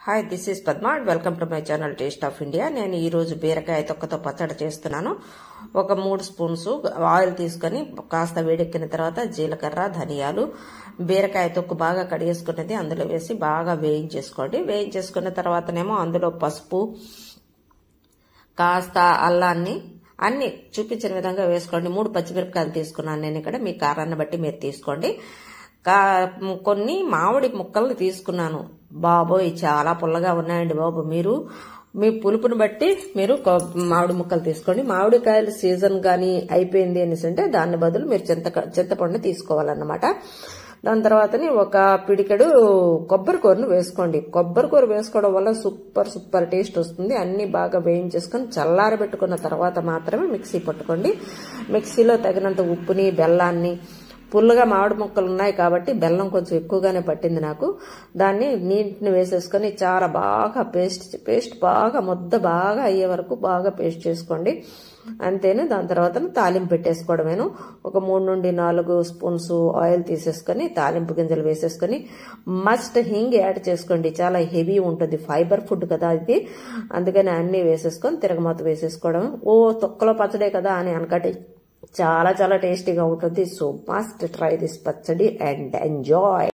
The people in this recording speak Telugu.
Hi, this is Padma. Welcome to my channel taste of India. నేను ఈరోజు బీరకాయ తొక్కతో పచ్చడి చేస్తున్నాను. ఒక 3 స్పూన్స్ ఆయిల్ తీసుకొని కాస్త వేడెక్కిన తర్వాత జీలకర్ర, ధనియాలు, బీరకాయ తొక్కు బాగా కడిగేసుకున్నది అందులో వేసి బాగా వేయించేసుకోండి. వేయించేసుకున్న తర్వాతనేమో అందులో పసుపు, కాస్త అల్లాన్ని అన్ని చూపించిన విధంగా వేసుకోండి. 3 పచ్చిమిరపకాయలు తీసుకున్నాను నేను ఇక్కడ. మీ కారాన్ని బట్టి మీరు తీసుకోండి. కొన్ని మామిడి ముక్కలు తీసుకున్నాను. బాబోయ్, చాలా పుల్లగా ఉన్నాయండి బాబు. మీరు మీ పులుపుని బట్టి మీరు మామిడి ముక్కలు తీసుకోండి. మామిడికాయల సీజన్ గాని అయిపోయింది అనేసి అంటే దాని బదులు మీరు చింతపండు తీసుకోవాలన్నమాట. దాని తర్వాతని ఒక పిడికెడు కొబ్బరి కూరను వేసుకోండి. కొబ్బరి కూర వేసుకోవడం వల్ల సూపర్ టేస్ట్ వస్తుంది. అన్ని బాగా వేయించేసుకొని చల్లారబెట్టుకున్న తర్వాత మాత్రమే మిక్సీ పట్టుకోండి. మిక్సీలో తగినంత ఉప్పుని, బెల్లాన్ని, పుల్లగా మామిడి ముక్కలు ఉన్నాయి కాబట్టి బెల్లం కొంచెం ఎక్కువగానే పట్టింది నాకు. దాన్ని నీటిని వేసేసుకొని చాలా బాగా పేస్ట్ బాగా ముద్ద బాగా అయ్యే వరకు బాగా పేస్ట్ చేసుకోండి. అంతేనే. దాని తర్వాత తాలింపు పెట్టేసుకోవడమేను. ఒక 3 నుండి 4 స్పూన్స్ ఆయిల్ తీసేసుకొని తాలింపు గింజలు వేసేసుకొని మస్ట్ హింగ్ యాడ్ చేసుకోండి. చాలా హెవీ ఉంటుంది, ఫైబర్ ఫుడ్ కదా ఇది. అందుకని అన్ని వేసేసుకొని తిరగమాత వేసేసుకోవడం. తొక్కలో పచ్చడే కదా అని అనకండి, చాలా టేస్టీగా ఉంటుంది. సో మస్ట్ ట్రై దిస్ పచ్చడి అండ్ ఎంజాయ్.